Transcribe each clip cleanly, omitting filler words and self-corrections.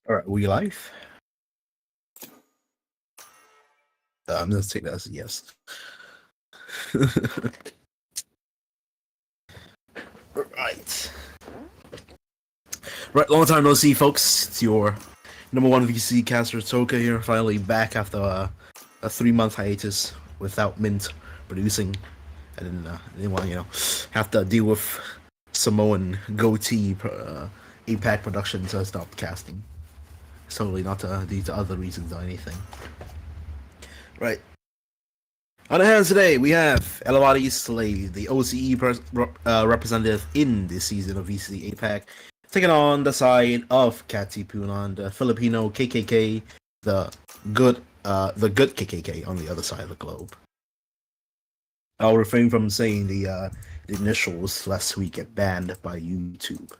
Alright, we live? I'm gonna take that as a yes. Right. Right, long time no see, folks. It's your number one VC caster Toka here, finally back after a 3-month hiatus without Mint producing. I didn't want have to deal with Samoan goatee APAC production, so I stopped casting. It's totally not due to other reasons or anything. Right. On the hands today, we have Elevati Slade, the OCE representative in this season of VC APAC, taking on the side of Katipunan, the Filipino KKK, the good KKK on the other side of the globe. I'll refrain from saying the initials lest we get banned by YouTube.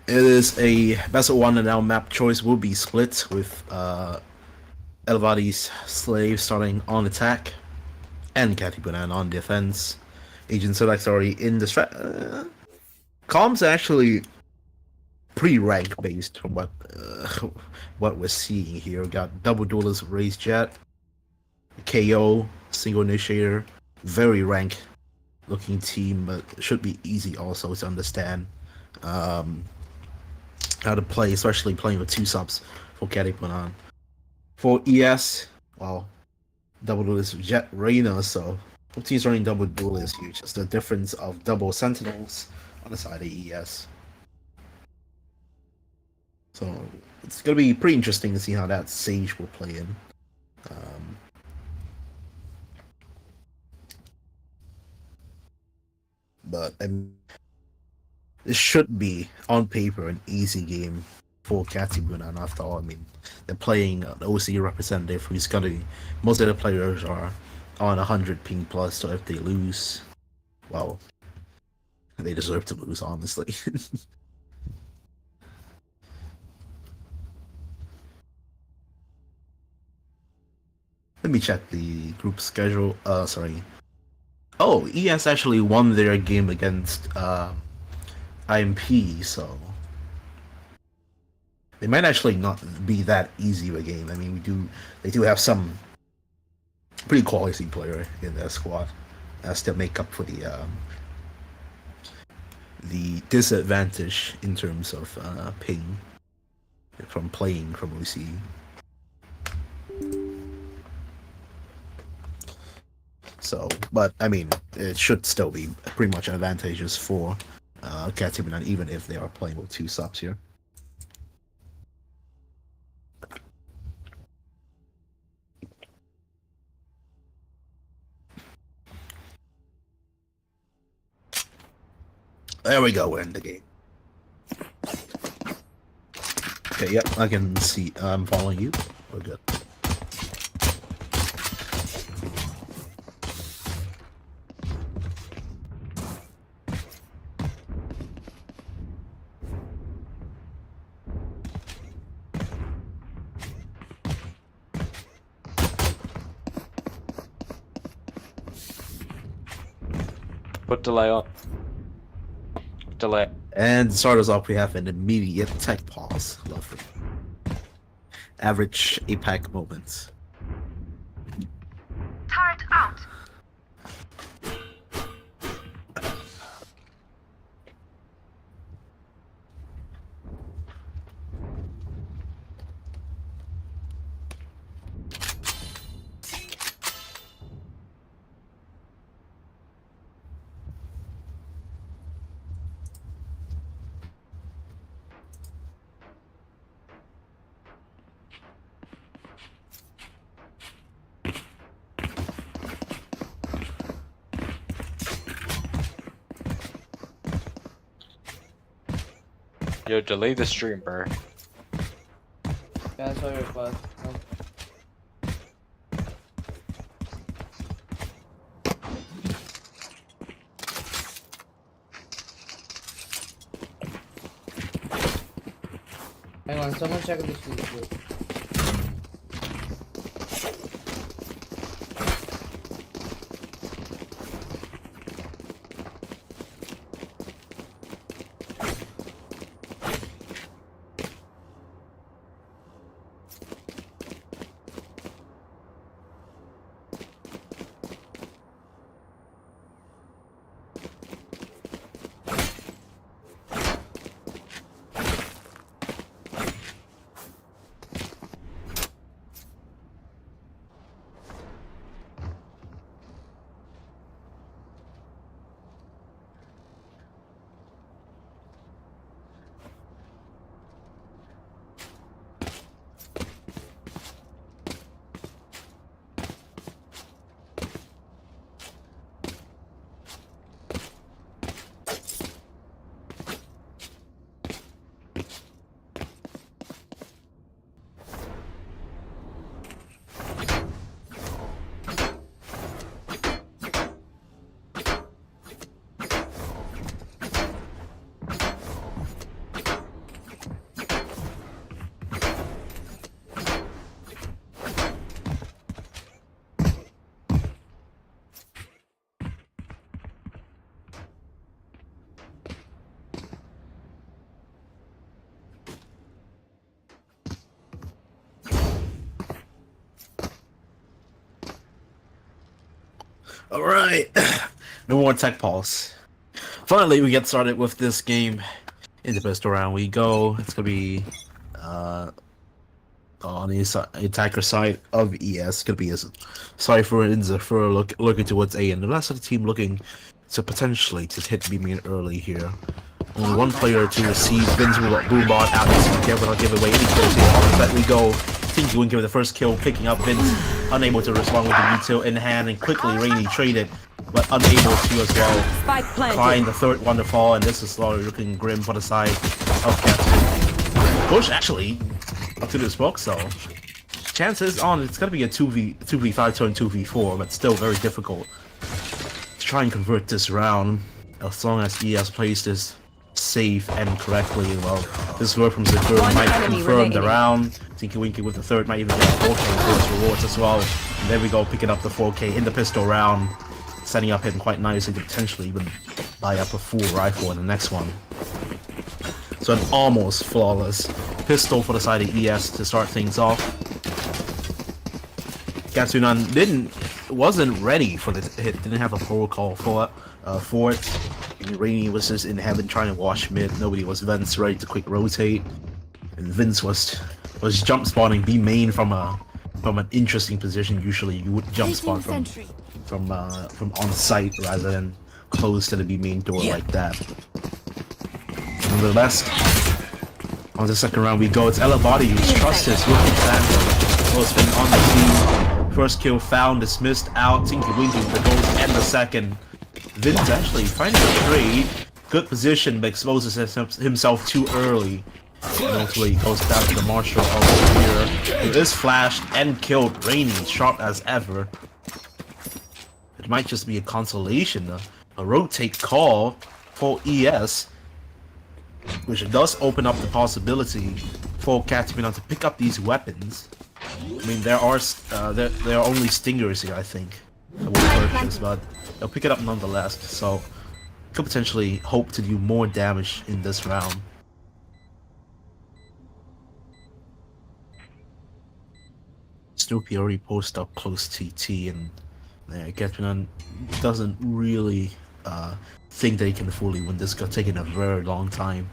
It is a best of one, and now map choice will be split with Elevati's Slave starting on attack, and Katipunan on defense. Agent Select's already in the strat. Comms actually pretty rank based from what we're seeing here. We got double duelist raised jet, KO, single initiator, very rank looking team, but it should be easy also to understand how to play, especially playing with 2 subs for Katipunan. For ES, well, double duelist Jet Reina, so both teams running double duelist here. Just the difference of double sentinels on the side of ES. So it's gonna be pretty interesting to see how that Sage will play in. But this should be on paper an easy game for Katipunan after all. I mean, they're playing an OC representative who's gonna. Most of the players are on 100 ping plus, so if they lose, well, they deserve to lose, honestly. Let me check the group schedule. Sorry. Oh, ES actually won their game against IMP, so they might actually not be that easy of a game. I mean, they do have some pretty quality player in their squad as to make up for the disadvantage in terms of ping from playing from OC. So, but I mean, it should still be pretty much advantageous for Katipunan, even if they are playing with 2 subs here. There we go, we're in the game. Okay, yep, I can see. I'm following you. We're good. Put delay on. Delay. And to start us off, we have an immediate tech pause. Lovely. Average APAC moments. Turret out. Yo, delay the stream, bro. Yeah, that's my request. Hang on, someone check this please. Alright. No more tech pulse. Finally, we get started with this game. In the pistol round we go. It's gonna be on the attacker side of ES. Gonna be a Cypher and Zephyr looking towards A, and the rest of the team looking to potentially just hit B main early here. Only one player to receive Vin's Boombot out of care, but I'll give away any kills here. On that we go. Tinky Winky with the first kill, picking up Vince, unable to respond with the detail in hand, and quickly Rainy traded, but unable to as well. Find the third one to fall, and this is slowly looking grim for the side of Captain. Push actually up to the smoke, so chances on it's gonna be a 2v5 turn 2v4, but still very difficult to try and convert this round as long as ES plays this safe and correctly. Well, this word from Zephyr might confirm the round. Tinky Winky with the third might even get 4K for his rewards as well. And there we go, picking up the 4K in the pistol round, setting up him quite nicely to potentially even buy up a full rifle in the next one. So an almost flawless pistol for the side of ES to start things off. Katipunan wasn't ready for the hit, didn't have a protocol for it. Rainy was just in heaven trying to wash mid. Nobody was Vince ready to quick rotate, and Vince was jump spawning B main from an interesting position. Usually you would jump spawn from on site rather than close to the B main door like that. Nonetheless, on the second round we go. It's Elevati who's trusted his rookie Sandra. Well, it's been on the team. First kill found, dismissed out. Tinky Winky with the goals and the second. Vin's actually finding a trade. Good position, but exposes himself too early. And hopefully he goes down to the Marshal over here. It is flashed and killed. Rainy, sharp as ever. It might just be a consolation, a rotate call for ES, which does open up the possibility for Katipunan to pick up these weapons. I mean, there are only stingers here, I think, that will purchase, but they'll pick it up nonetheless, so could potentially hope to do more damage in this round. Snoopy already posted up close TT, and Katipunan doesn't really think that he can fully win this. Got taken a very long time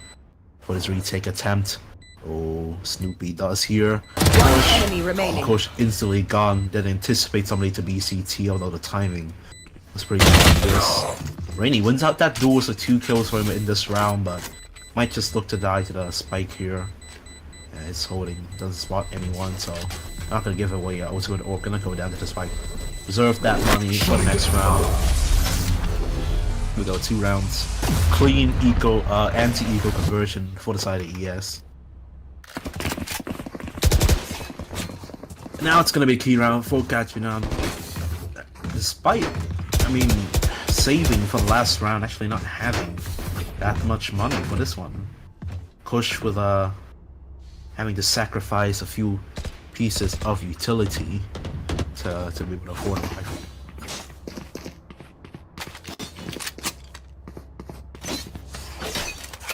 for this retake attempt. Oh, Snoopy does here. Of course, instantly gone. Didn't anticipate somebody to be CT, although the timing was pretty obvious. Rainy wins out that duel, so 2 kills for him in this round, but might just look to die to the spike here. Yeah, it's holding, doesn't spot anyone, so not gonna give away ultimate or gonna go down to the spike. Reserve that money for the next round. We go 2 rounds. Clean eco, anti-eco conversion for the side of ES. Now it's gonna be a key round for Katipunan. Despite, I mean, saving for the last round, actually not having that much money for this one. Kush with having to sacrifice a few pieces of utility to be able to afford a rifle.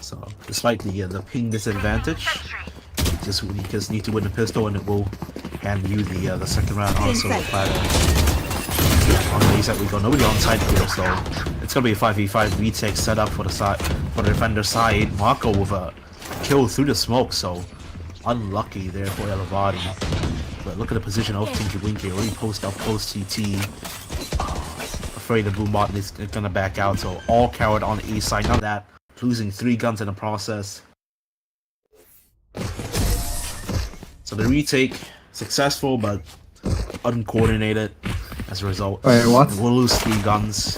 So, despite the ping disadvantage, you just need to win the pistol, and it will hand you the second round on a silver platter. On the A side we go, nobody on side here, so it's gonna be a 5v5 retake setup for the defender side. Marco with a kill through the smoke, so unlucky there for Elevati. But look at the position of Tinky Winky, already post up close TT. Afraid the Boombot is gonna back out, so all coward on the A side. Not that, losing 3 guns in the process. So the retake successful, but uncoordinated. As a result, wait, what? We'll lose 3 guns.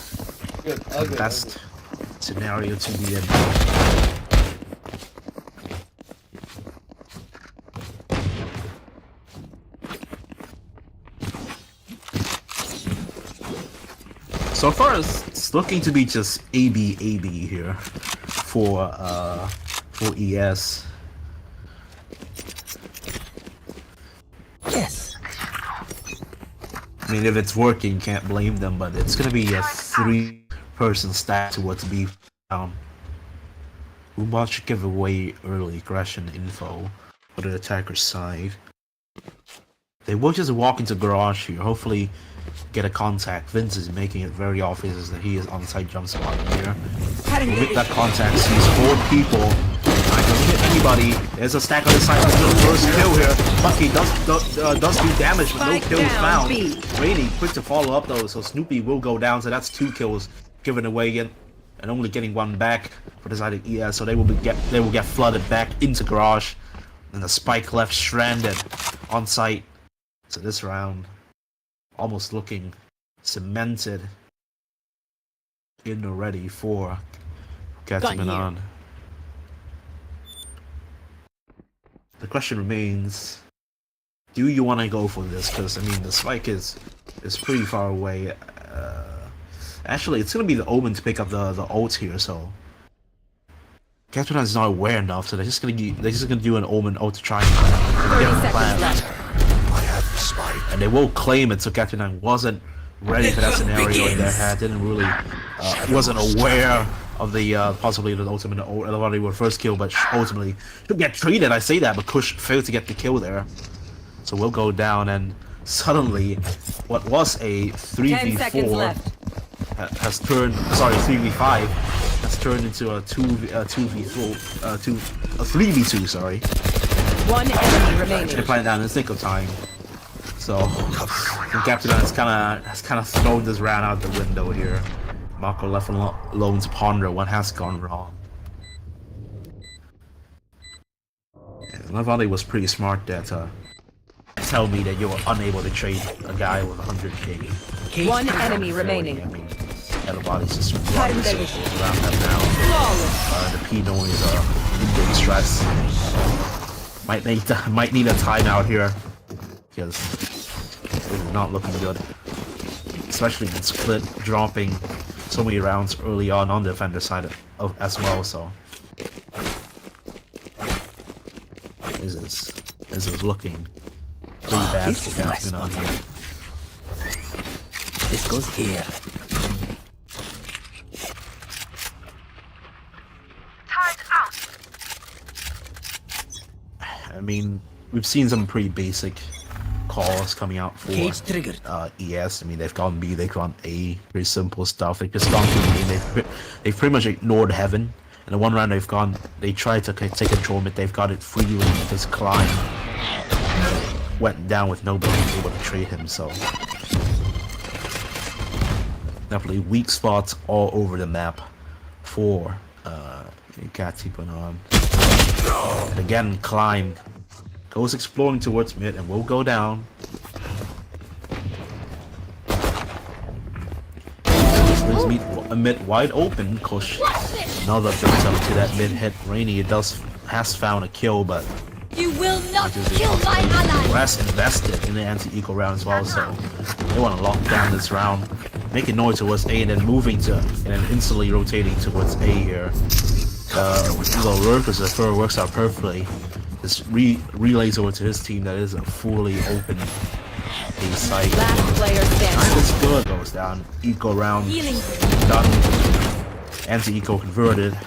Good. The best scenario to be in. So far, it's looking to be just AB here for ES. Yes. I mean, if it's working, can't blame them, but it's gonna be a 3-person stack towards B down. Boombot should give away early aggression info for the attacker's side. They will just walk into garage here. Hopefully, get a contact. Vince is making it very obvious that he is on site jump spot here. We'll make that contact. Sees 4 people. I doesn't hit anybody. There's a stack on the side. The first kill here. Bucky does do damage, but no kills found. Rainy quick to follow up though, so Snoopy will go down. So that's 2 kills given away again, and only getting 1 back for the side of ES. So they will get flooded back into garage, and the Spike left stranded on site. So this round, almost looking cemented in already for Katipunan. The question remains, do you want to go for this? Because I mean, the Spike is pretty far away. Actually, it's gonna be the Omen to pick up the ult here. So Katipunan is not aware enough, so they're just gonna do an Omen ult to try and get on the plan. And they will claim it, so Katipunan wasn't ready for that scenario in their head, didn't really, wasn't aware of the possibility that ultimate or Elevati would first kill, but ultimately should get treated. I say that, but Kush failed to get the kill there. So we'll go down, and suddenly, what was a 3v4 has turned, sorry, 3v5 has turned into a 3v2, sorry. 1 enemy remaining. They're playing down in the nick of time. So, Katipunan has kind of thrown this round out the window here. Marco left alone to ponder what has gone wrong. Elevati was pretty there to tell me that you were unable to trade a guy with 100k. 1 enemy remaining. I mean, Elevati's just running circles around that now. The P noise are in big stress. Might need a timeout here, because this is not looking good. Especially in split, dropping so many rounds early on the defender side as well. So this is looking pretty bad for Katipunan here. This goes here. I mean, we've seen some pretty basic calls coming out for Cage triggered. ES. I mean, they've gone B, they've gone A, pretty simple stuff. They've just gone through B, they've pretty much ignored Heaven. And the one round they tried to take control of it, they've got it freely because Klein went down with nobody able to trade him, so definitely weak spots all over the map for Katipunan. And again, Klein goes exploring towards mid and will go down. Leaves mid wide open. Kush, another build up to that mid hit. Rainy has found a kill, but You will not kill my ally. West invested in the anti-eco round as well, so they want to lock down this round, making noise towards A and then moving to and then instantly rotating towards A here. The workers, the throw works out perfectly. This relays over to his team that is a fully open A site. Last player standing. This good goes down. Eco round done. Anti-eco converted,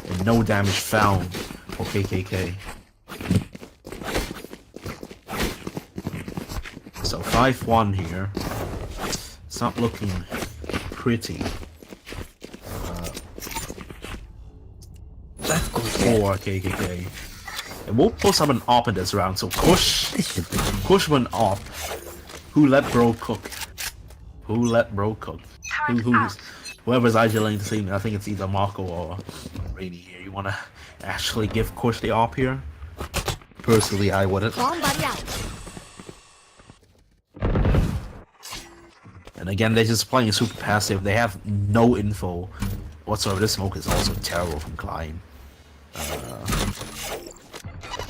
and no damage found for KKK. So 5-1 here. It's not looking pretty. For KKK. And we'll pull some an op in this round. So Kush went op. Who let bro cook? Who let bro cook? Whoever's idling to see me, I think it's either Marco or Rainy here. You wanna actually give Kush the op here? Personally, I wouldn't. And again, they're just playing super passive. They have no info whatsoever. This smoke is also terrible from Klein.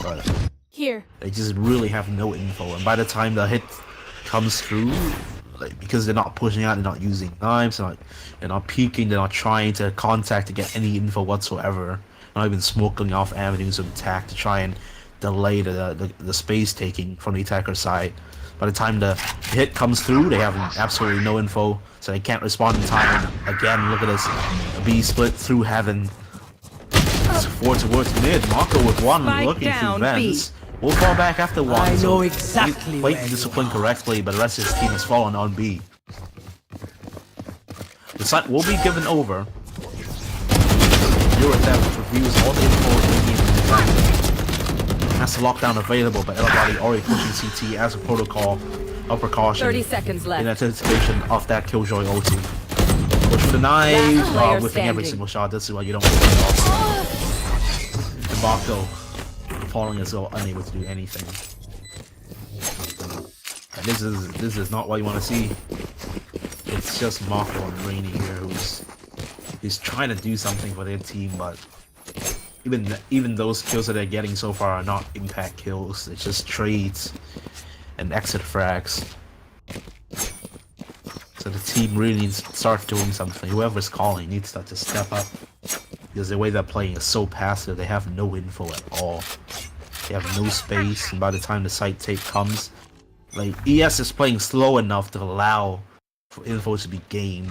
But Here. they just really have no info. And by the time the hit comes through, like, because they're not pushing out, they're not using knives, they're not peeking, they're not trying to contact to get any info whatsoever. Not even smoking off avenues of attack to try and delay the space taking from the attacker side. By the time the hit comes through, they have absolutely no info, so they can't respond in time. Again, look at this. A B split through heaven. It's 4 towards mid. Marco with one Spike looking through down, vents. We'll fall back after one. I so know exactly play where discipline you are. correctly, but the rest of his team has fallen on B. The site will be given over. Your attempt reviews all the info has the lockdown available, but Elevati already pushing CT as a protocol of precaution 30 seconds in left. anticipation of that Killjoy ulti. Push for the knife, Last player whipping every standing. single shot. This is why you don't get it off. And Marco falling as though unable to do anything. And this is not what you want to see. It's just Marco and Rainy here who's trying to do something for their team, but even those kills that they're getting so far are not impact kills. It's just trades and exit frags. So the team really needs to start doing something. Whoever's calling needs to step up, because the way they're playing is so passive. They have no info at all. They have no space, and by the time the site tape comes, like ES is playing slow enough to allow for info to be gained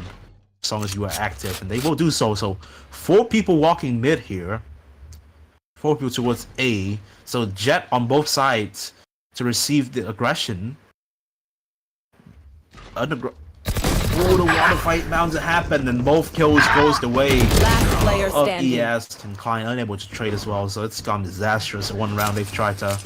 as long as you are active, and they will do so. So 4 people walking mid here, 4 people towards A. So Jet on both sides to receive the aggression. Oh, the water fight bound to happen, and both kills goes the way Last player of standing. ES, and Klein unable to trade as well. So it's gone disastrous. In one round they've tried to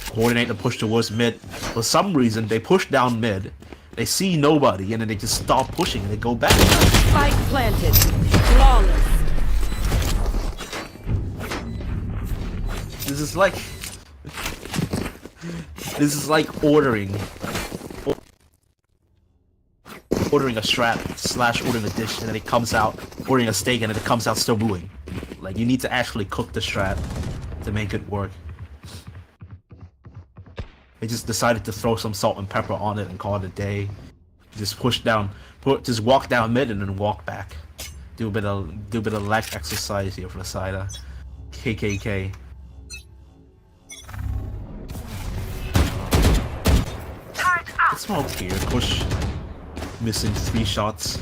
coordinate the push towards mid. For some reason they push down mid, they see nobody, and then they just stop pushing and they go back. Spike planted. Flawless. This is like ordering a strap / ordering a dish, and then it comes out, ordering a steak, and then it comes out still moving. Like, you need to actually cook the strap to make it work. They just decided to throw some salt and pepper on it and call it a day. Just push down, just walk down mid and then walk back. Do a bit of leg exercise here for the side. KKK. Smoke here, push. Missing 3 shots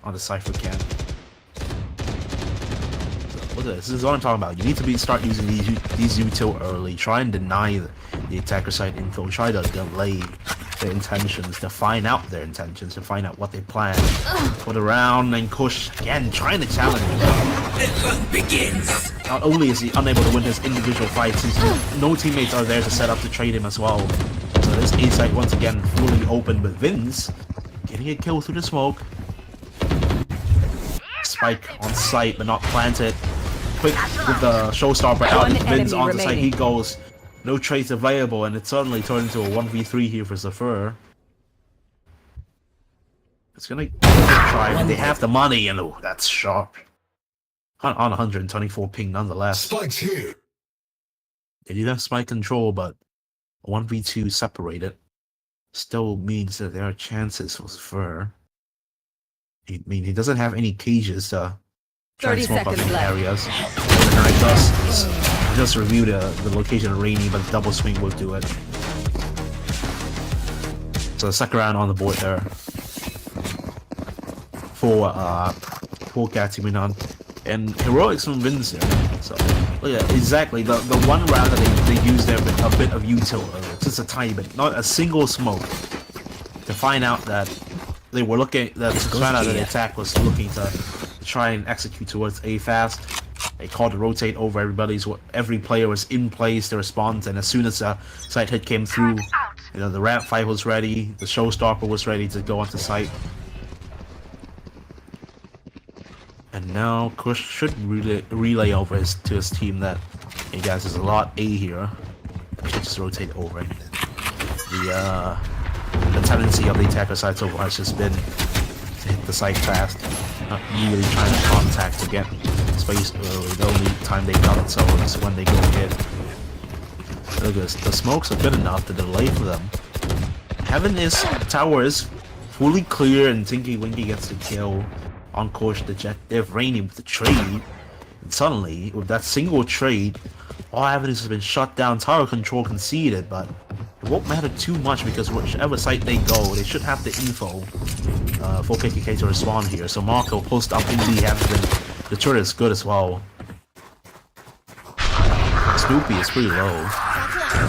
on the Cypher camp. Look at this. This is what I'm talking about. You need to start using these util early. Try and deny the attacker site info. Try to delay their intentions, to find out their intentions, to find out what they plan for the round, and push again, trying to challenge. The hunt begins. Not only is he unable to win his individual fights, no teammates are there to set up to trade him as well. So this A site once again fully open, but Vince getting a kill through the smoke. Spike on site, but not planted. Quick with the showstopper out. One Vince enemy onto site. remaining. He goes. No trades available, and it suddenly turned into a 1v3 here for Zephyr. It's gonna try. They have the money, and oh, that's sharp. On 124 ping nonetheless. Spike's here. They do have spike control, but 1v2 separated still means that there are chances for Zephyr. I mean, he doesn't have any cages to try 30 and smoke up seconds in left. areas. What the Knight does is just review the location of Rainy, but double swing will do it. So second round on the board there for Katipunan, and heroics from Vince there. So look at exactly the one round that they used there, a bit of util, just a tiny bit, not a single smoke, to find out that they were looking, that the attack was looking to try and execute towards A fast. They called to rotate over every player was in place to respond, and as soon as the site hit came through, you know, the ramp fight was ready, the showstopper was ready to go onto site. And now Kush should relay over to his team that, hey guys, there's a lot A here. We should just rotate over. The tendency of the attacker side so far has just been to hit the site fast, not really trying to contact to get space early. The only time they got it so is when they go hit. Look at this. The smokes are good enough to delay for them. Heaven is tower is fully clear, and Tinky Winky gets the kill on course. The Jet. They're raining with the trade, and suddenly with that single trade, all evidence has been shut down. Tower control conceded, but it won't matter too much because whichever site they go, they should have the info for KKK to respond here. So Marco post up in B the turret is good as well. Snoopy is pretty low.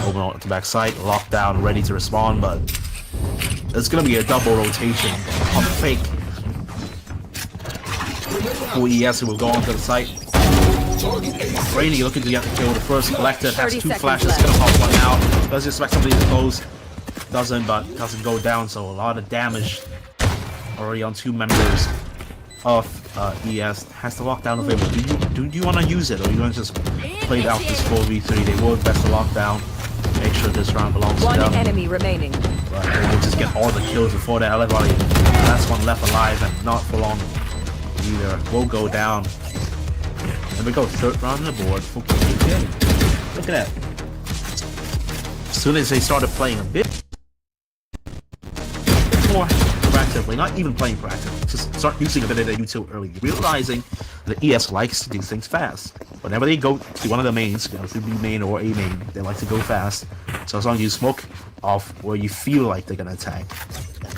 Open out to back side, lockdown, ready to respond, but it's gonna be a double rotation of fake. Full ES who will go onto the site. Rainy looking to get the kill. The first collected has 30 2 seconds flashes, left. gonna pop one out. Does expect somebody to close. Doesn't, but doesn't go down, so a lot of damage already on 2 members of ES. Has the lockdown available. Do you want to use it, or you want to just play out this 4v3? They will best the lockdown. Make sure this round belongs to One them. enemy remaining. But they will just get all the kills before the Elevati. Last one left alive and not for long either. Will go down. There we go, 3rd round on the board for KK. Look at that. As soon as they started playing a bit more proactively, not even playing proactively, just start using a bit of their util early, realizing that ES likes to do things fast. Whenever they go to one of the mains, you know, through B main or A main, they like to go fast. So as long as you smoke off where you feel like they're gonna attack,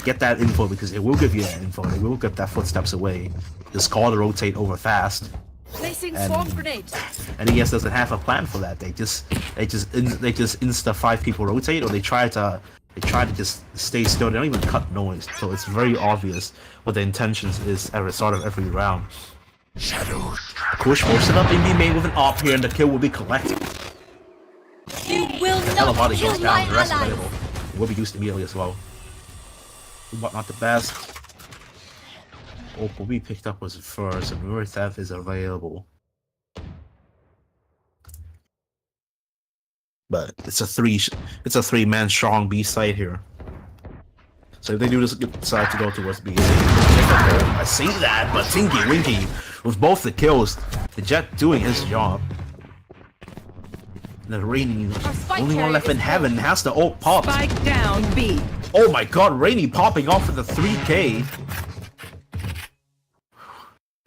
get that info, because it will give you that info. They will get that footsteps away. Just call to rotate over fast. Placing swarm grenade. And ES doesn't have a plan for that. They just insta 5 people rotate, or they try to just stay still. They don't even cut noise, so it's very obvious what the intentions is at the start of every round. Shadows. Kush forced it up in B main with an op here, and the kill will be collected. You will The Elevati goes down. The rest available will be used immediately as well. But not the best. What we picked up was first, and Mirror Theft is available. But it's a 3-man strong B side here. So if they do decide to go towards B, I see that, but Tinky Winky with both the kills, the Jet doing his job. The Rainy, only one left in heaven, has the ult popped. Spike down B. Oh my god, Rainy popping off with the 3K.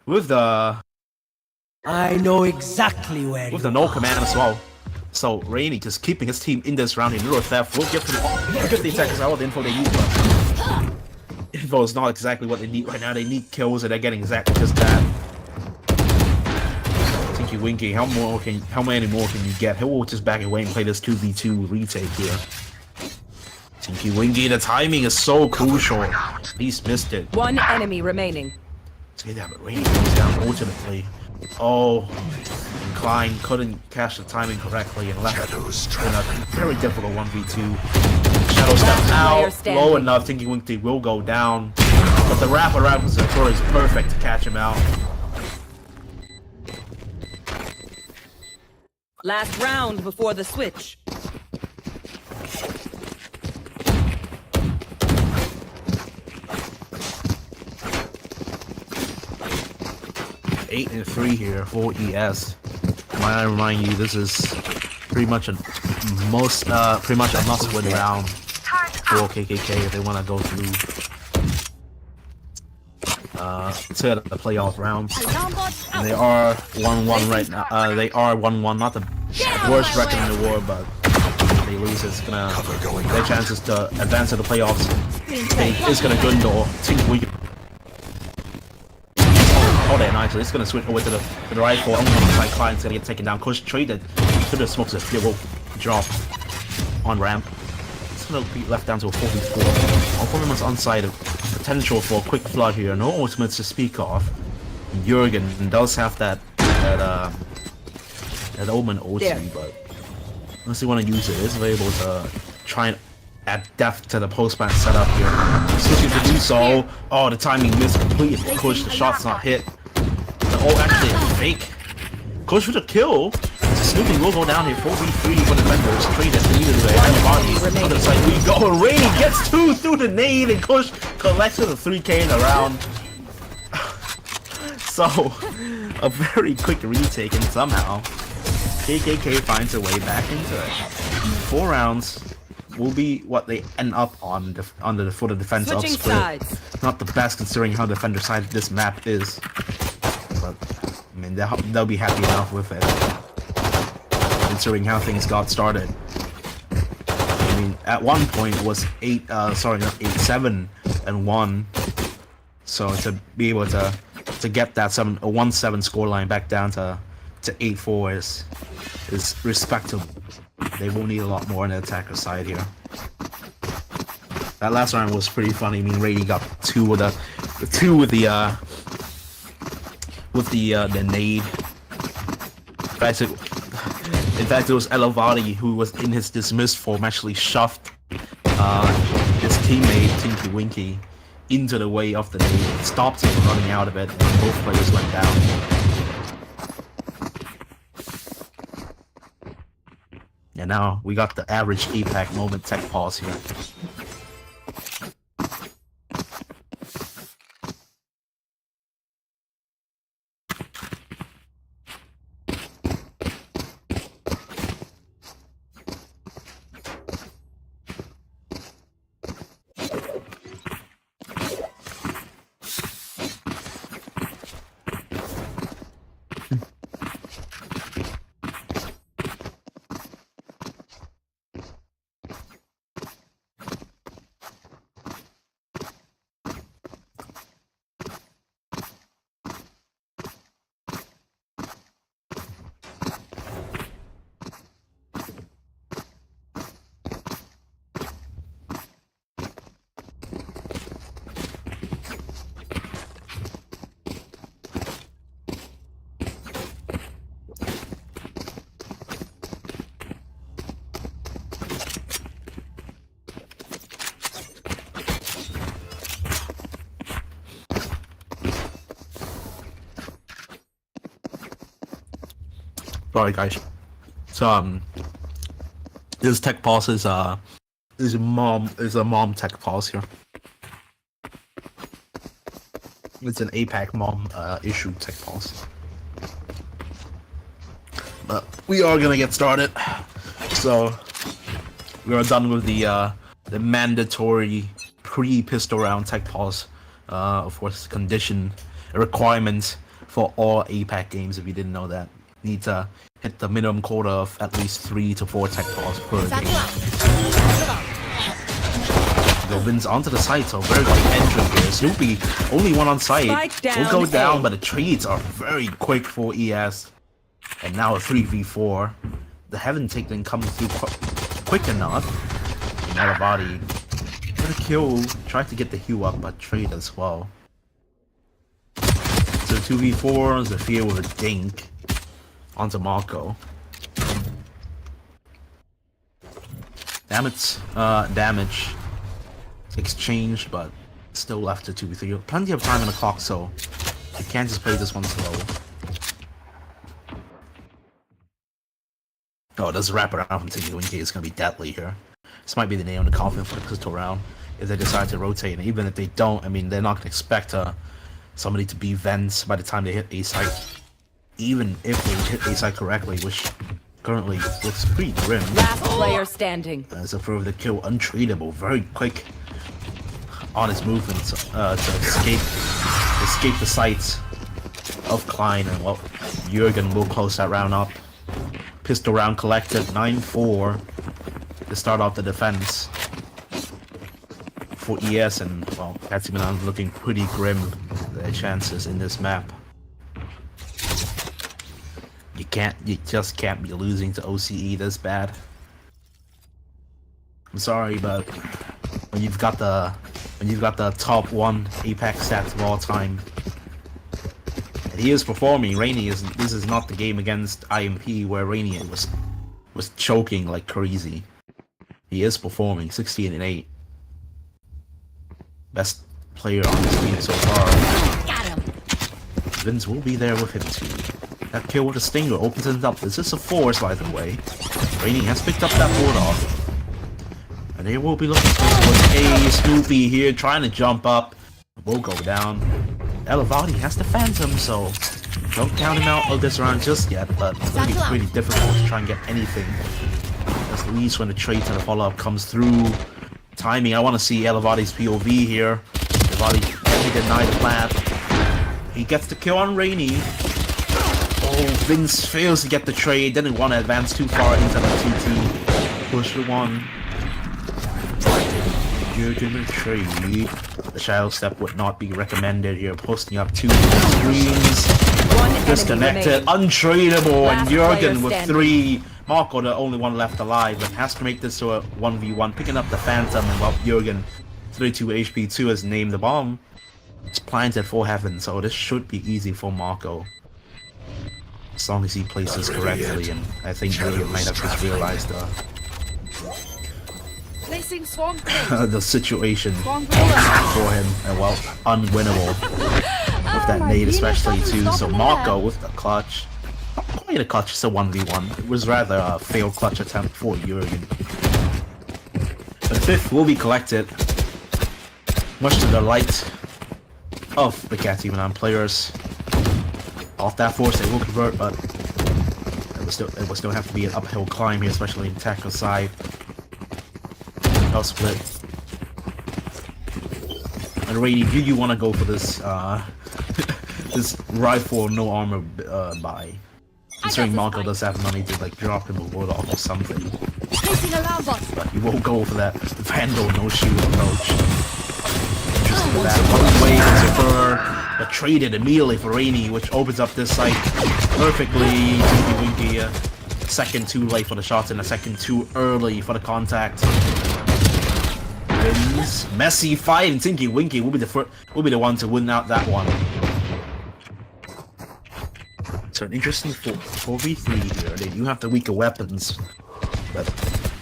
With the I know exactly where with the no command as well. So Rainy just keeping his team in this round in Mirror Theft will give them 50 seconds all the info they need, but info is not exactly what they need right now. They need kills, and they're getting exactly just that. Tinky Winky, how many more can you get? He will just back away and play this 2v2 retake here. Tinky Winky, the timing is so crucial. He's missed it. One enemy remaining. Say that, but Rainy goes down ultimately. Oh, Klein couldn't catch the timing correctly and left in a very difficult 1v2. Shadow steps out, low enough, Tinky Winky will go down. But the wraparound with Zatora is perfect to catch him out. Last round before the switch. Eight and 3 here for ES. Might I remind you, this is pretty much a must-win round for KKK if they want to go through to the playoff rounds. And they are 1-1 right now. They are 1-1, not the worst record in the war, but if they lose, it's gonna their chances to advance to the playoffs is gonna dwindle. Oh, they're nice. So it's gonna switch over to the rifle. Only one side client's gonna get taken down. Kush traded to the smokes. They will drop on ramp. It's gonna be left down to a 4v4. All 4 members on side. Potential for a quick flood here. No ultimates to speak of. Jurgen does have that Omen ulti, but unless they want to use it, it's available to try and add depth to the post-match setup here. Switching to do so. Oh, the timing missed completely. Kush, the shot's not hit. Oh, actually, it's fake. Kush with a kill. Snoopy will go down here. 4v3 for the defenders. Traded immediately. Elevati. Other side we go. Rainy gets 2 through the nade, and Kush collects the 3K in the round. So, a very quick retake, and somehow KKK finds a way back into it. 4 rounds will be what they end up on for the defense of split. Not the best considering how defender side this map is, but I mean they'll be happy enough with it considering how things got started. I mean, at one point it was 7-1, so to be able to get that 1-7 scoreline back down to 8-4 is respectable. they will need a lot more on the attacker side here. That last round was pretty funny. I mean, Rady got two with the nade. In fact, it was Elevati who was in his dismissed form actually shoved his teammate Tinky Winky into the way of the nade, stopped him from running out of it, and both players went down. And now we got the average APAC moment tech pause here. Sorry guys. So this tech pause is a mom tech pause here. It's an APAC mom issue tech pause. But we are gonna get started. So we are done with the mandatory pre-pistol round tech pause. Of course, condition, a requirement for all APAC games. If you didn't know that, need to hit the minimum quota of at least 3 to 4 tech pause per game. Go Vince onto the site, so very quick entry here. Snoopy, only one on site, will go down, but the trades are very quick for ES. And now a 3v4. The Heaven takedown comes through quick enough. Elevati got a kill, tried to get the heal up, but trade as well. So 2v4, Zafir with a dink onto Marco. Damage exchange, but still left to 2v3. Plenty of time on the clock, so you can't just play this one slow. Oh, this wrap around from Tinky Winky is going to be deadly here. This might be the name of the coffin for the pistol round if they decide to rotate. And even if they don't, I mean, they're not going to expect somebody to be Vents by the time they hit A site. Even if they hit A site correctly, which currently looks pretty grim. Last player standing. As a further the kill, untreatable, very quick on his movements to escape the sights of Klein, and well, Jurgen will close that round up. Pistol round collected, 9-4 to start off the defense for ES, and well, Katipunan looking pretty grim, their chances in this map. You just can't be losing to OCE this bad. I'm sorry, but when you've got the top 1 APAC stats of all time, and he is performing. This is not the game against IMP where Rainy was choking like crazy. He is performing 16-8. Best player on this team so far. Got him. Vince will be there with him too. That kill with a stinger opens it up. This is a force, by the way. Rainy has picked up that board off. And they will be looking towards a Snoopy here, trying to jump up. Will go down. Elevati has the Phantom, so don't count him out of this round just yet, but it's going to be pretty difficult to try and get anything. At least when the trade and the follow-up comes through. Timing, I want to see Elevati's POV here. Elevati can deny the plant. He gets the kill on Rainy. Oh, Vince fails to get the trade, didn't want to advance too far into the TT. Push the one. Jurgen the trade. The shadow step would not be recommended here, posting up 2 screens. Disconnected, untradeable, and Jurgen with 3 Marco, the only one left alive, but has to make this to a 1v1, picking up the Phantom, and while Jurgen, 32 HP 2 has named the bomb. It's planted for heaven, so this should be easy for Marco. As long as he places correctly, and I think Jurgen might have just realized Placing swarm the situation for him, and well, unwinnable with that nade especially too. So Marco with the clutch, not quite a clutch, it's a 1v1. It was rather a failed clutch attempt for Jurgen. The 5th will be collected, much to the delight of the Katipunan players. Off that force they will convert, but it will still have to be an uphill climb here, especially in technical side. I'll split. And Rainy, do you want to go for this this rifle no armor buy? Considering Marco does have money to like drop him a warlock or something. But you won't go for that Vandal no shield approach. Interesting with that. One way to but traded immediately for Rainy, which opens up this site perfectly. Tinky Winky, second too late for the shots and a second too early for the contact. Wins. Messy fight, and Tinky Winky will be the one to win out that one. So an interesting 4v3 here. They do have the weaker weapons, but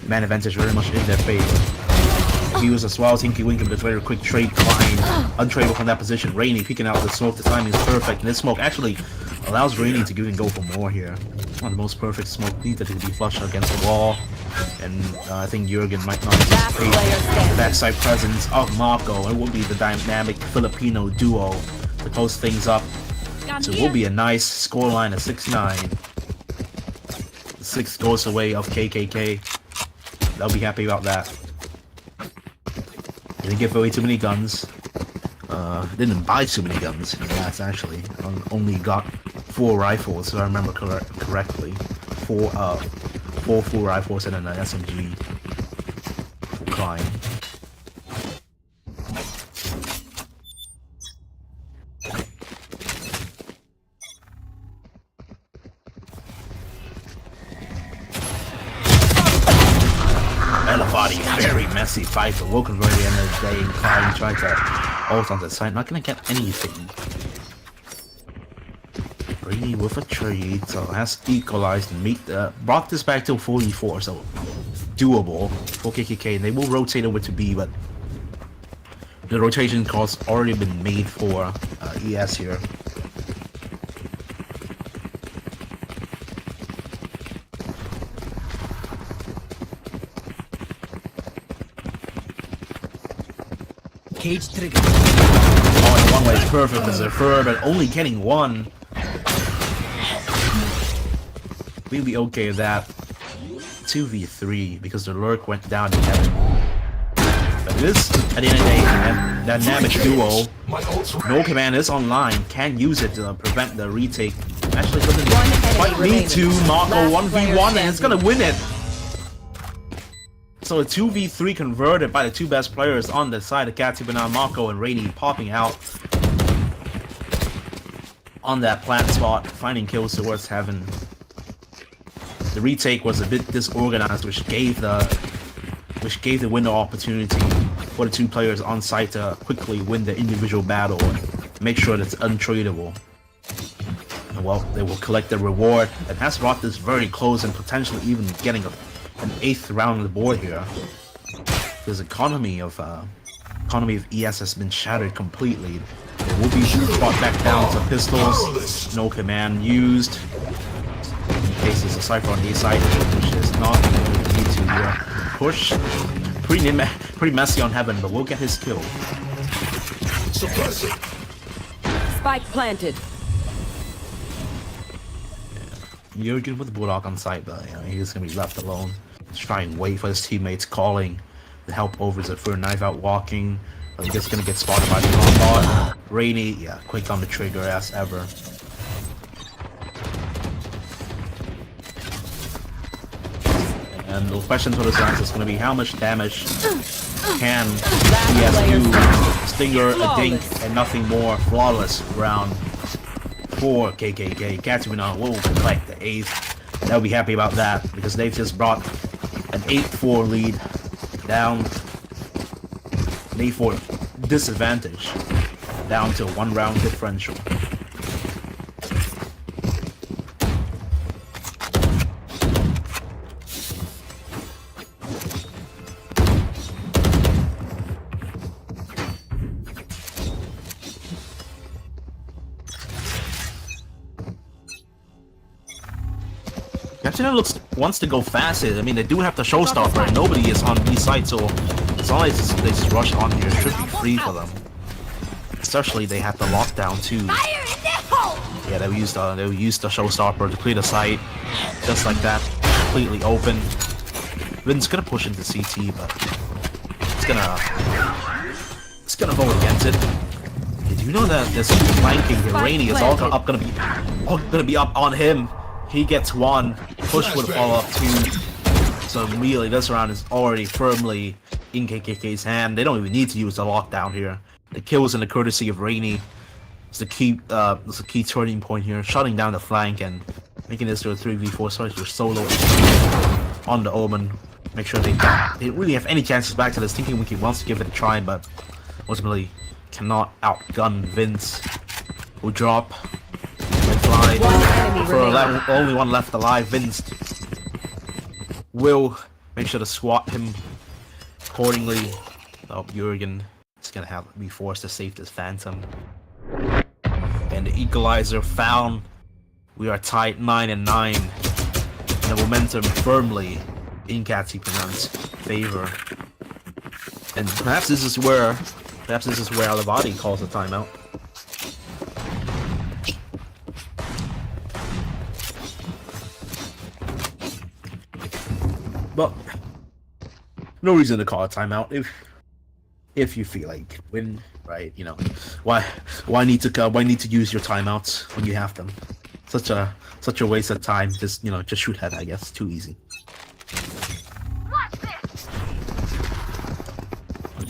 man advantage very much in their favor. He was as well. Tinky Winky with a very quick trade climb, untradeable from that position. Rainy peeking out the smoke. The timing is perfect, and this smoke actually allows Rainy to even go for more here. One of the most perfect smoke needed to be flushed against the wall. And I think Jurgen might not anticipate the backside presence of Marco. It will be the dynamic Filipino duo to close things up. So it will be a nice scoreline of 6-9. The 6 goes away of KKK. They'll be happy about that. Didn't give away too many guns. Didn't buy too many guns. That's actually only got 4 rifles, if I remember correctly. 4 full rifles and then an SMG climb. Elevati, very messy fight, but will convert at the end of the day and Clyde trying to ult on the side. Not gonna get anything. Rainy with a trade, so has equalized and brought this back to 44, so doable for KKK. And they will rotate over to B, but the rotation call's already been made for ES here. Cage trigger. Oh, and one way is perfect as a fur, but only getting one. We'll be okay with that. 2v3 because the lurk went down to heaven. But it is, at the end of the day, that dynamic duo. No command is online, can use it to prevent the retake. Actually doesn't quite need to. Marco 1v1 and it's gonna win it. So a 2v3 converted by the 2 best players on the side of Katipunan, Marco and Rainy popping out on that plant spot, finding kills towards heaven. The retake was a bit disorganized, which gave the winner opportunity for the 2 players on site to quickly win the individual battle and make sure that it's untradeable. And well, they will collect the reward and has brought this very close and potentially even getting an 8th round on the board here. His economy of ES has been shattered completely. It will be brought back down to pistols. No command used. In case there's a Cypher on the side, which is not going to need to push. Pretty messy on heaven, but we'll get his kill. Spike planted. Jurgen with the Bulldog on site, but he's gonna be left alone. Just try and wait for his teammates calling the help over for a knife out walking. But he's just gonna get spotted by the robot. Rainy, yeah, quick on the trigger as ever. And the question for this round is going to be how much damage can ES do? Stinger, a dink, and nothing more. Flawless round for KKK. Katipunan will collect the 8th they'll be happy about that because they've just brought an 8-4 lead down, an 8-4 disadvantage down to a 1-round differential. Katipunan wants to go fast. I mean, they do have the showstopper, and nobody is on B side, so as long as they just rush on here, it should be free for them. Especially they have the lockdown too. Yeah, they used the showstopper to clear the site, just like that, completely open. Vin's gonna push into CT, but it's gonna vote against it. Did you know that this flanking here, Rainy, is all gonna be up on him? He gets one, push would fall up two. So immediately this round is already firmly in KKK's hand. They don't even need to use the lockdown here. The kills and the courtesy of Rainy is the key turning point here, shutting down the flank and making this to a 3v4 so your solo on the Omen. Make sure they don't really have any chances back to this. Thinking Wiki wants to give it a try, but ultimately cannot outgun Vince, who drop and fly. For only one left alive, Vince will make sure to swat him accordingly. Oh, Jurgen is gonna have to be forced to save this Phantom. And the Equalizer found. We are tied 9-9. The momentum firmly in Katipunan's favor. And perhaps this is where Elevati calls a timeout. But no reason to call a timeout if you feel like win, right? You know, why need to use your timeouts when you have them? Such a waste of time. Just shoot head. I guess too easy.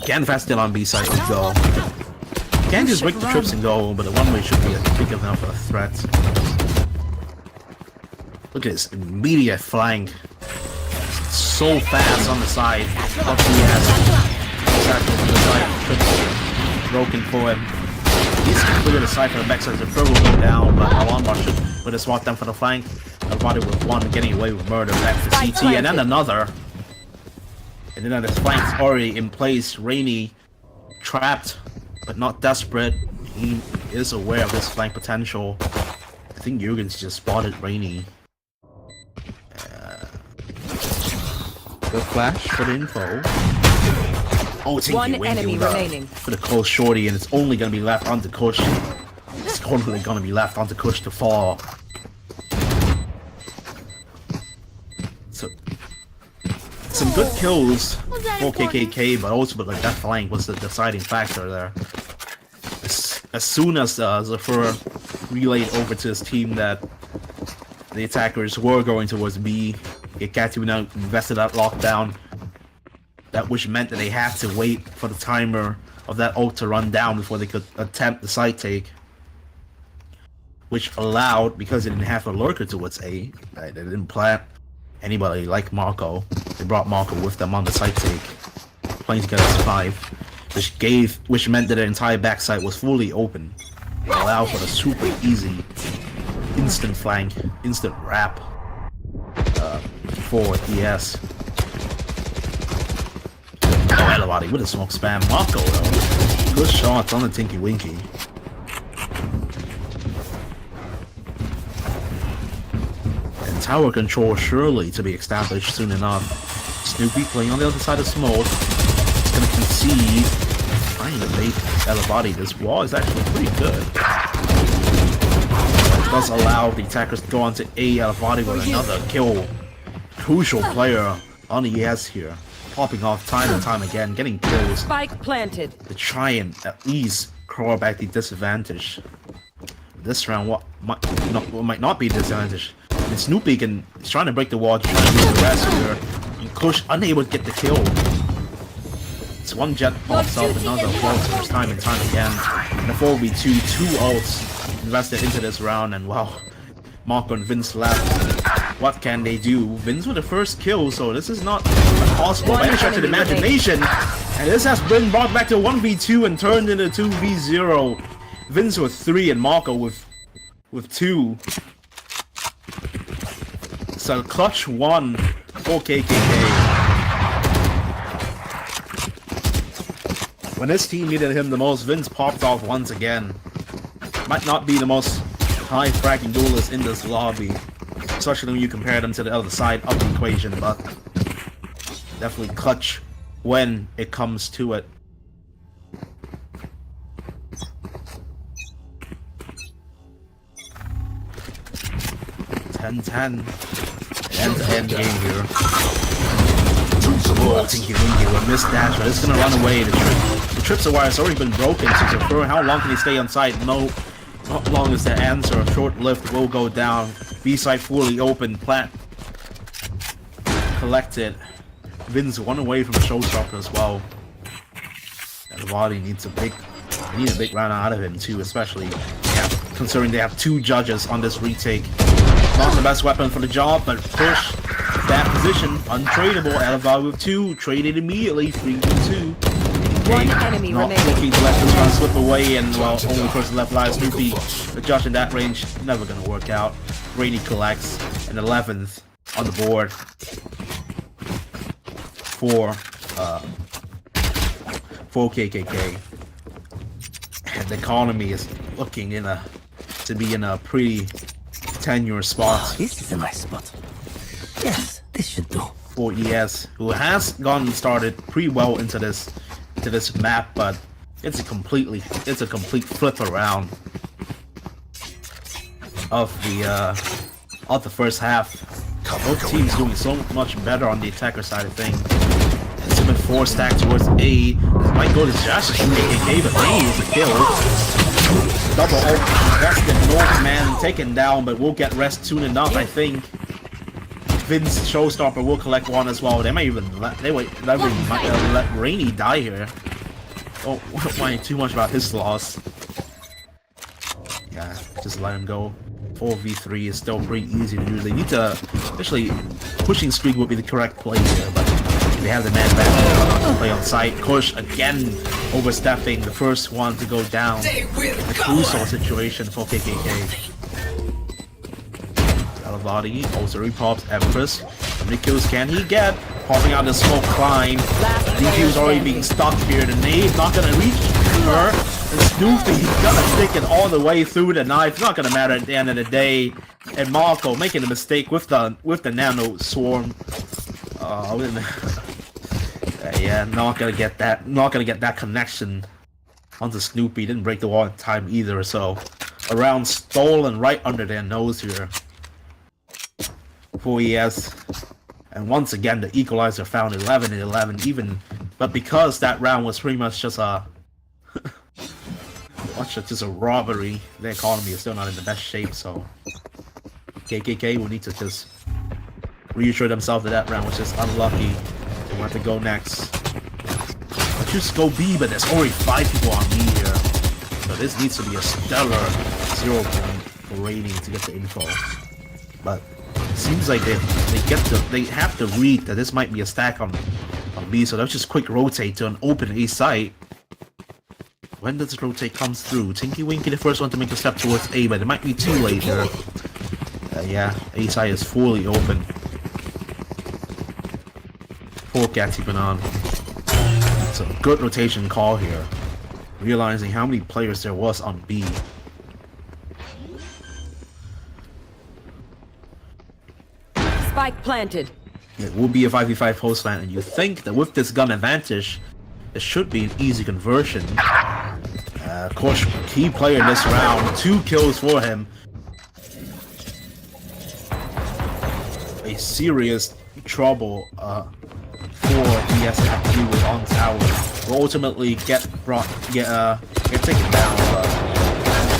Canvas still on B side to go. Can't just break the trips and go, but the one-way should be a big enough of a threat. Look at this immediate flank. So fast on the side. Up the ass. Exactly to the side. Broken for him. He's clear the side for the backside. They're probably down, but Alambar should with a swat them for the flank. Elevati with one getting away with murder back to CT, and then another. And then this flank's already in place. Rainy trapped, but not desperate. He is aware of this flank potential. I think Jurgen's just spotted Rainy. Good flash for the info. Oh, One enemy remaining. For the close shorty, and it's only gonna be left on the Kush. It's only gonna be left on the Kush to fall. So some good kills for KKK, but also like that flank was the deciding factor there. As soon as Zephyr relayed over to his team that the attackers were going towards B, Katipunan invested that lockdown, which meant that they had to wait for the timer of that ult to run down before they could attempt the side take, which allowed, because they didn't have a lurker towards A, right, they didn't plant anybody like Marco, they brought Marco with them on the side take, playing together as 5, which meant that the entire backside was fully open. It allowed for the super easy instant flank, instant wrap for ES. Oh, Elevati with a smoke spam. Marco though. Good shots on the Tinky Winky. And tower control surely to be established soon enough. Snoopy playing on the other side of smoke. It's gonna concede. Trying to make Elevati. This wall is actually pretty good. It does allow the attackers to go onto A. Elevati with another kill. Crucial player on the ES here. Popping off time and time again, getting kills. Spike planted. To try and at least crawl back the disadvantage. This round, what might not be a disadvantage. And Snoopy is trying to break the wall, trying to do the rest here. And Kush unable to get the kill. It's one jet pops up, another falls time and time again. And the 4v2, 2 ults invested into this round, and wow, Marco and Vince left. What can they do? Vince with the first kill, so this is not possible by any stretch of the imagination. And this has been brought back to 1v2 and turned into 2v0. Vince with 3 and Marco with 2. So clutch 1 for KKK. When this team needed him the most, Vince popped off once again. Might not be the most high fracking duelist in this lobby, especially when you compare them to the other side of the equation, but definitely clutch when it comes to it. 10-10. End-to-end game here. Oh, Tinky Winky with a missed dash, but it's gonna run away. The tripwire has already been broken, so for how long can he stay on site? No. Not long as the answer. Short-lived will go down. B-side fully open. Plant collected. Vin's one away from the showstopper as well. Elevati needs a big round out of him too, especially considering they have 2 judges on this retake. Not the best weapon for the job, but push that position untradeable. Elevati with 2 traded immediately. 3-2. One enemy not remaining. looking to let this one slip away, and well, only person left lies Snoopy. The judge in that range, never gonna work out. Rainy collects an 11th on the board for KKK. And the economy is looking to be in a pretty tenuous spot. This is a nice spot. Yes, this should do. For ES, who has gotten started pretty well into this map, but it's a complete flip around of the first half. Both teams doing so much better on the attacker side of things. It's been 4 stacked towards A. Might go to Josh. KKK, but A is a kill. Double ult. That's the North man taken down, but we'll get rest soon enough, I think. Vince Showstopper will collect 1 as well. They might even let Rainy die here. Oh, why too much about his loss? Yeah, just let him go. 4v3 is still pretty easy to do. They need to, especially pushing streak would be the correct play here, but they have the man back to play on site. Kush again overstepping, the first one to go down. The crucial situation for KKK. Elevati also repops Empress. How many kills can he get? Popping out the smoke climb. DQ's already being stuck here. The nade not gonna reach her. And Snoopy gonna stick it all the way through the knife. Not gonna matter at the end of the day. And Marco making a mistake with the nano swarm. Yeah, not gonna get that connection onto Snoopy. Didn't break the wall in time either. So a round stolen right under their nose here for ES. And once again, the equalizer found 11-11, but because that round was pretty much just a robbery, the economy is still not in the best shape. So KKK will need to just reassure themselves that round was just unlucky. They want to go next. Let's just go B, but there's already 5 people on B here, so this needs to be a stellar 0 point rating to get the info. But seems like they have to read that this might be a stack on B, so let's just quick rotate to an open A site. When does the rotate comes through? Tinky Winky the first one to make a step towards A, but it might be too late here. Yeah, A site is fully open for Katipunan. So good rotation call here, realizing how many players there was on B. Spike planted. It will be a 5v5 post land, and you think that with this gun advantage, it should be an easy conversion. Of course, key player in this round, 2 kills for him. A serious trouble for ES to have to deal with on tower. Will ultimately get taken down.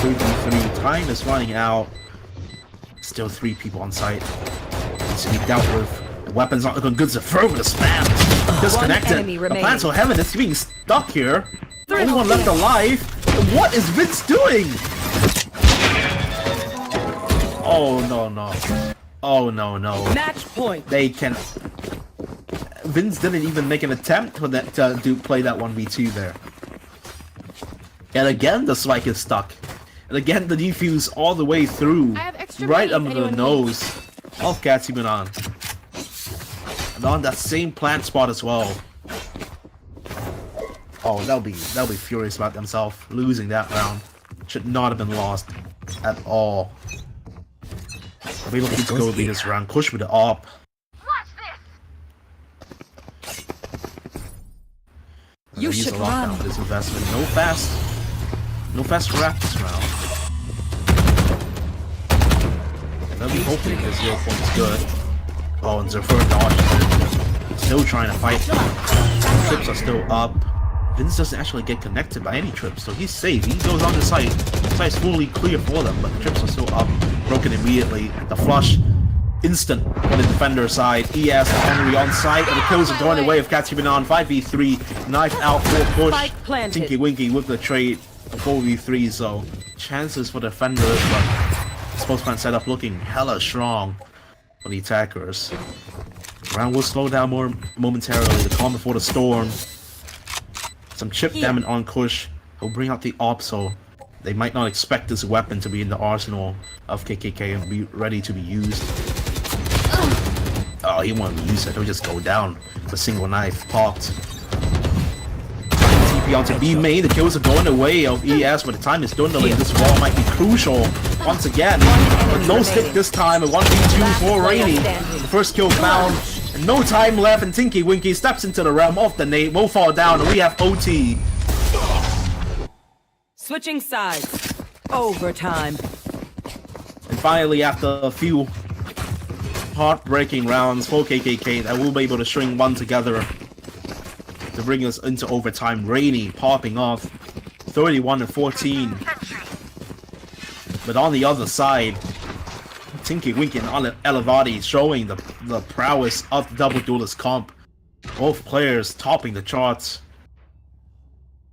3v3. Time is running out. Still 3 people on site. Needs to be dealt with. The weapon's not looking good. Zephyr with a spam. Disconnected. The plans for heaven is being stuck here. Only one left alive. What is Vince doing? Oh no. Oh no. Match point. They can. Vince didn't even make an attempt for that to play that 1v2 there. And again, the spike is stuck. And again, the defuse all the way through, I have extra right money if under the anyone nose of Katipunan. And on that same plant spot as well. Oh, they'll be furious about themselves losing that round. Should not have been lost at all. They'll be looking to go lead this round. Push with the AWP. You Use should a lot run. now for this investment. No fast wrap this round. They'll be hoping this 0 point's good. Oh, and Zephyr dodges it. Still trying to fight. Trips are still up. Vince doesn't actually get connected by any trips, so he's safe. He goes on the site. The site's fully clear for them, but the trips are still up. Broken immediately. The flush. Instant on the defender side. ES Henry on site, and the kills are going away of Katipunan. 5v3. Knife out for push. Spike planted. Tinky Winky with the trade. 4v3, so chances for defenders, but Spokesman setup looking hella strong for the attackers. Round will slow down more momentarily. The calm before the storm. Some chip damage on Kush. He'll bring out the AWP, so they might not expect this weapon to be in the arsenal of KKK and be ready to be used. Oh, he won't use it. He'll just go down. The single knife popped. TP onto B main. The kills are going away of ES, but the time is dwindling. This wall might be crucial once again. But no stick this time. A 1v2 for Rainy. The first kill found. And no time left, and Tinky Winky steps into the realm of the nade. Will fall down, and we have OT. Switching sides. Overtime. And finally, after a few heartbreaking rounds for KKK, that will be able to string one together to bring us into overtime. Rainy popping off 31-14. But on the other side, Tinky Winky and Elevati showing the prowess of the double duelist comp. Both players topping the charts.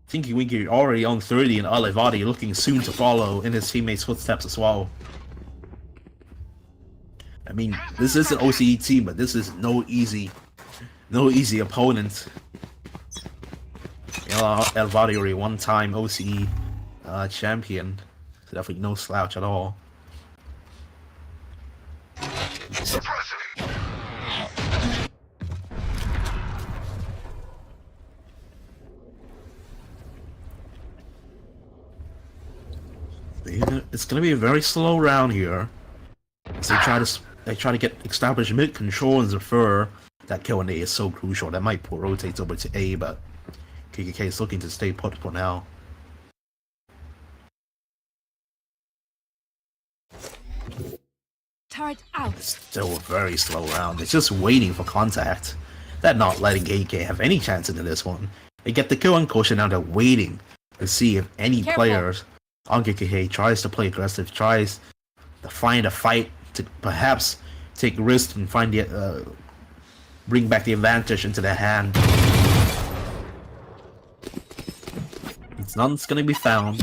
Tinky Winky already on 30 and Elevati looking soon to follow in his teammates' footsteps as well. I mean, this is an OCE team, but this is no easy opponent. Elevati already one-time OCE champion, so definitely no slouch at all. It's gonna be a very slow round here. So they try to get established mid control and Zephyr. That kill on A is so crucial. That might rotate over to A, but KKK is looking to stay put for now. Turret out. It's still a very slow round. It's just waiting for contact. They're not letting KKK have any chance into this one. They get the kill on Kosha, now they're waiting to see if any players on KKK tries to play aggressive, tries to find a fight, to perhaps take risks and find the bring back the advantage into their hand. None's gonna be found.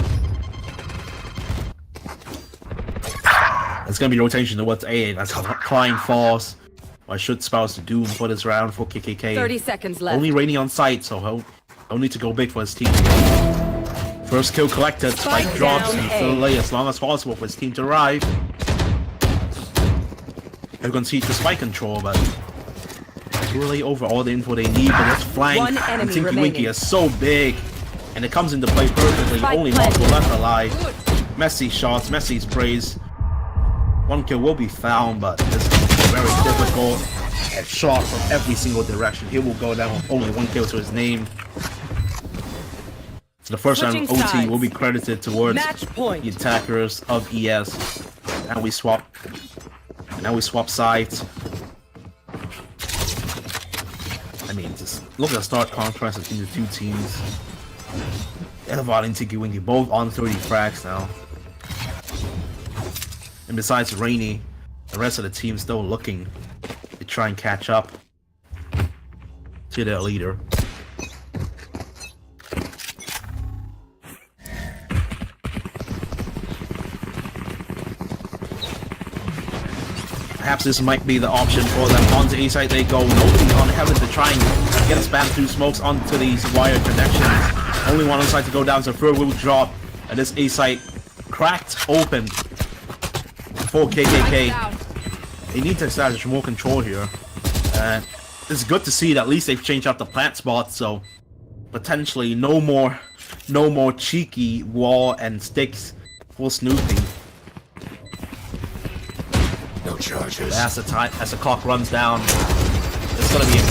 It's gonna be rotation towards A. That's Klein falls. I should spouse the Doom for this round for KKK. 30 seconds left. Only Rainy on site, so he'll need to go big for his team. First kill collected, Spike drops, down and A. delay as long as possible for his team to arrive. They're gonna see the Spike control, but really over all the info they need, but it's flank. One And enemy Tinky remaining. Winky is so big, and it comes into play perfectly. Spike Only planted. multiple left alive. Messy shots, messy sprays. One kill will be found, but it's very difficult. And shot from every single direction. He will go down with only one kill to his name. So the first round Switching OT sides. will be credited towards Match point. the attackers of ES. And we swap. Now we swap sides. I mean, just look at the start contrast between the two teams. Elevati and Tinky Winky both on 30 frags now. And besides Rainy, the rest of the team still looking to try and catch up to their leader. Perhaps this might be the option for them. Onto A side they go. Nobody on heaven to try and get a spam through smokes onto these wire connections. Only one on side to go down. Zephyr will drop. And this A side cracked open for KKK. They need to establish more control here. And it's good to see that at least they've changed up the plant spot. So potentially no more cheeky wall and sticks for Snoopy. No charges. As the clock runs down, it's gonna be a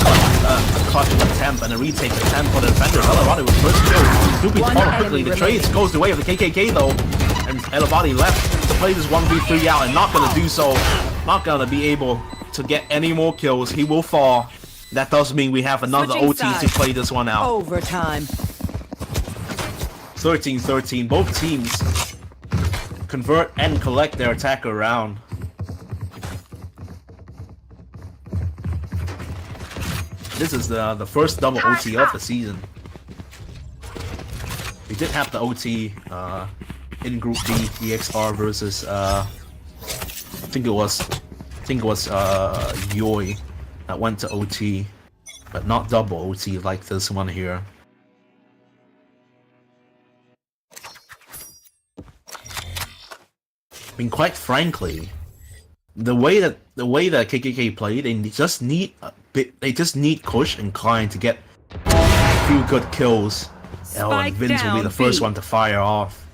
clutch attempt and a retake attempt for the defender. Elevati with first kill. Snoopy followed quickly. The trade goes the way of the KKK though, and Elevati left to play this 1v3 out and not gonna do so. Not gonna be able to get any more kills. He will fall. That does mean we have another Switching OT to sides. play this one out. Overtime. 13-13. Both teams convert and collect their attack around. This is the first double OT of the season. We did have the OT in Group B, EXR versus I think it was Yoi that went to OT, but not double OT like this one here. I mean, quite frankly, the way that KKK play, they just need Kush and Klein to get a few good kills. And Vince will be the first one to fire off.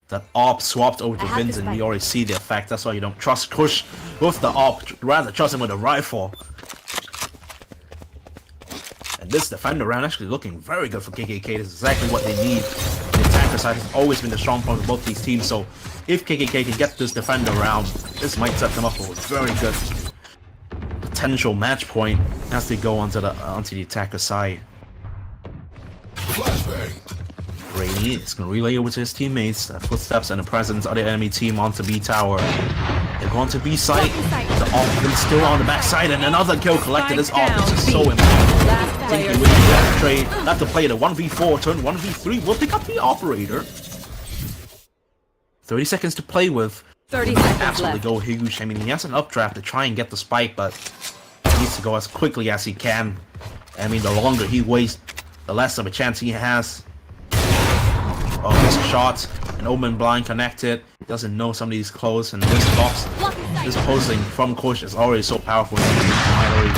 That AWP swapped over to Vince, and we already see the effect. That's why you don't trust Kush with the AWP, rather trust him with a rifle. And this defender round actually looking very good for KKK. This is exactly what they need. The attacker side has always been the strong point of both these teams, so if KKK can get this defender round, this might set them up for a very good potential match point as they go onto the attacker side. Rainy is going to relay over to his teammates. Footsteps and the presence of the enemy team onto B tower. They're going to B site. The AWP is still on the back side, and another kill collected. This AWP is so important. Tinky with the trade. Have to play the 1v4, turn 1v3. We'll pick up the operator. 30 seconds to play with. 30 seconds Absolutely left. go huge. I mean, he has an updraft to try and get the spike, but he needs to go as quickly as he can. I mean, the longer he waits, the less of a chance he has. Oh, this shot, an Omen blind connected. He doesn't know somebody's close, and this box, this posing from Kush is already so powerful. Finally,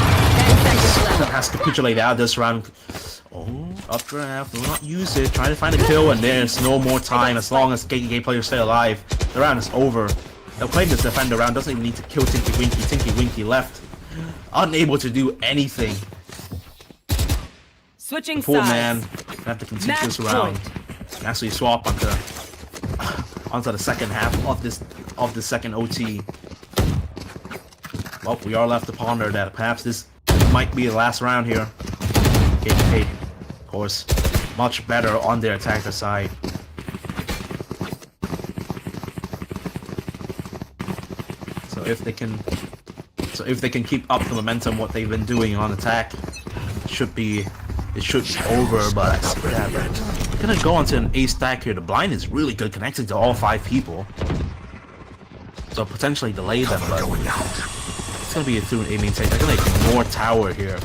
has capitulated out this round. Oh, updraft, will not use it. Trying to find a kill, and there's no more time. As long as KKK players stay alive, the round is over. They'll play this defender round. Doesn't even need to kill Tinky Winky. Tinky Winky left, unable to do anything. Switching Poor sides. man, have to continue this round. Actually swap onto the second half of this second OT. Well, we are left to ponder that perhaps this might be the last round here. KKK, of course, much better on their attacker side. So if they can keep up the momentum what they've been doing on attack, it should be over. But we're gonna go onto an A stack here. The blind is really good, connecting to all 5 people, so potentially delay them. But it's gonna be through an A main take. They're gonna ignore tower here.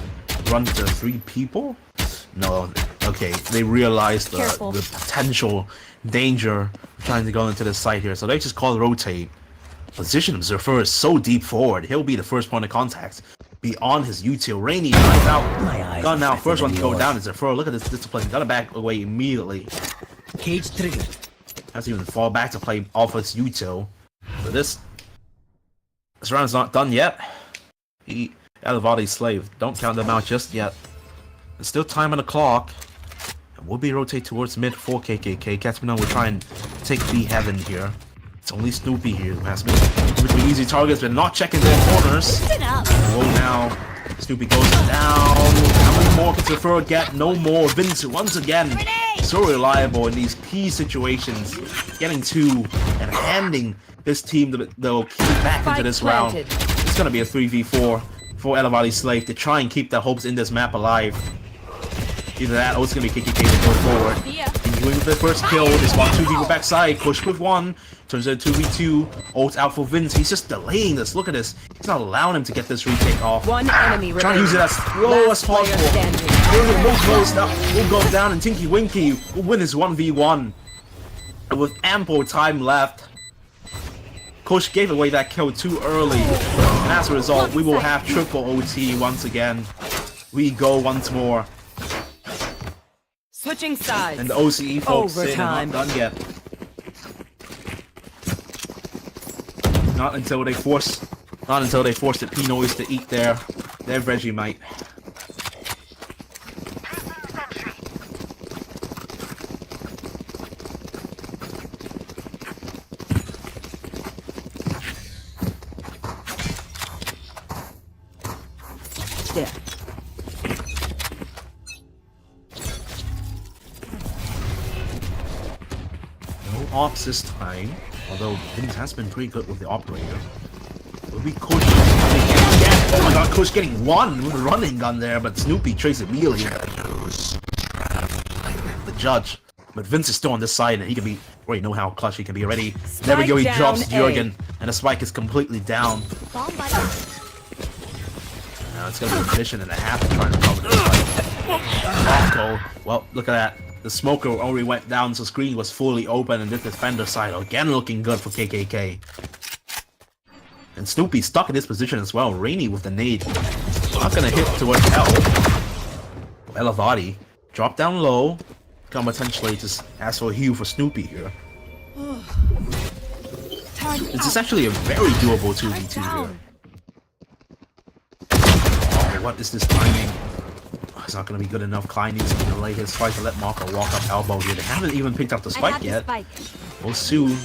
Run to 3 people. No, okay. They realize the potential danger of trying to go into this site here, so they just call rotate. Position of Zephyr is so deep forward. He'll be the first point of contact. Beyond his util, Rainy runs out. Gun now, first one to go down is Zephyr. Look at this discipline. Gotta back away immediately. Cage triggered. Has to even fall back to play off his util. But this round's not done yet. Elevati's slave. Don't count them out just yet. There's still time on the clock. And we'll be rotate towards mid for KKK. Katipunan will try and take B heaven here. It's only Snoopy here who has been with easy targets, but not checking their corners. Whoa, now Snoopy goes down. How many more can Zephyr get? No more. Vince once again so reliable in these key situations, getting 2 and handing this team the key back into this round. It's gonna be a 3v4 for Elevati Slave to try and keep their hopes in this map alive. Either that or it's gonna be KKK to go forward. Continuing with the first kill, they spawn 2 people backside, push with 1, turns it 2v2, ult out for Vince, he's just delaying this, look at this. He's not allowing him to get this retake off. One enemy Trying to use it as slow as possible. We'll go down and Tinky Winky will win his 1v1. And with ample time left, Coach gave away that kill too early. And as a result, we will have triple OT once again. We go once more. Switching sides. And the OCE folks say they're Overtime. not done yet. Not until they force the Pinoys to eat their Vegemite. There. No ops this time, although Vince has been pretty good with the operator. Will be Coach getting again? Oh my god, Coach getting 1 with a running gun there, but Snoopy traces immediately. The judge. But Vince is still on this side and he can be already know how clutch he can be already. There we go, he Spike drops down A. Jurgen, and the spike is completely down. Now it's gonna be a mission and a half to try to cover this fight. Well, look at that. The smoker already went down, so screen was fully open, and this defender side again looking good for KKK. And Snoopy stuck in this position as well. Rainy with the nade. Not gonna hit towards L. Elevati. Drop down low. Come potentially just ask for a heal for Snoopy here. This is actually a very doable 2v2 here. Oh, what is this timing? Oh, it's not gonna be good enough. Klein needs to delay his fight to let Marco walk up elbow here. They haven't even picked up the spike yet. Well, soon.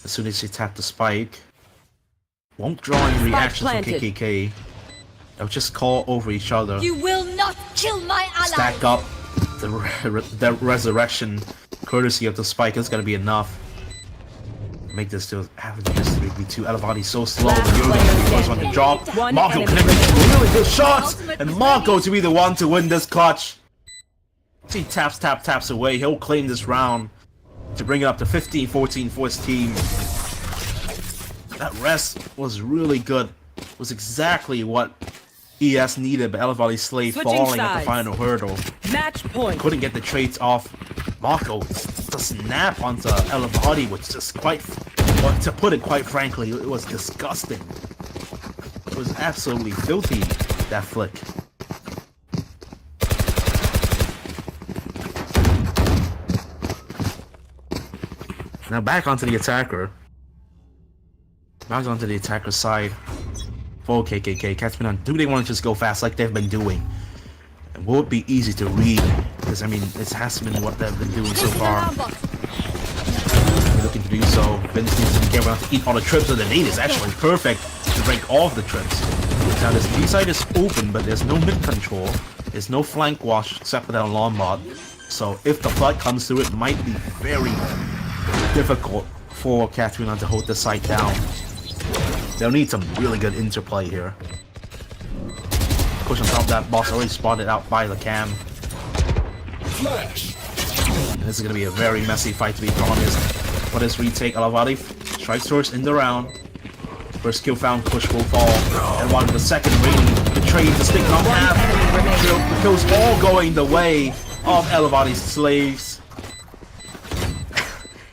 As soon as they tap the spike. Won't draw any reactions from planted. KKK. They'll just call over each other. You will not kill my ally. Stack up the resurrection courtesy of the spike is gonna be enough. Make this to have this 3v2. Elevati so slow, but you're gonna be the first one to drop. One Marco enemy connecting remaining. some really good shots, and Marco to be the one to win this clutch. Once he taps away, he'll claim this round to bring it up to 15-14 for his team. That rest was really good. It was exactly what ES needed, but Elevati's slave Switching falling at the sides. final hurdle. Match point. Couldn't get the trades off. Marco, the snap onto Elevati was just quite, well, to put it quite frankly, it was disgusting. It was absolutely filthy, that flick. Now back onto the attacker. Back onto the attacker side. For KKK, Katipunan, do they want to just go fast like they've been doing? And will it be easy to read? Because I mean, it has been what they've been doing so far. They're looking to do so. Vince needs to be careful not to eat all the trips, so the nade is actually perfect to break all of the trips. Now this B side is open, but there's no mid control. There's no flank wash except for that long bot. So if the flood comes through, it might be very difficult for Katipunan to hold the site down. They'll need some really good interplay here. Push on top of that boss already spotted out by the cam. Flash. And this is gonna be a very messy fight to be honest. For this retake, Elevati strikes first in the round. First kill found, push will fall. And one the second rating, the trade to stick on half. The kills all going the way of Elevati's slaves.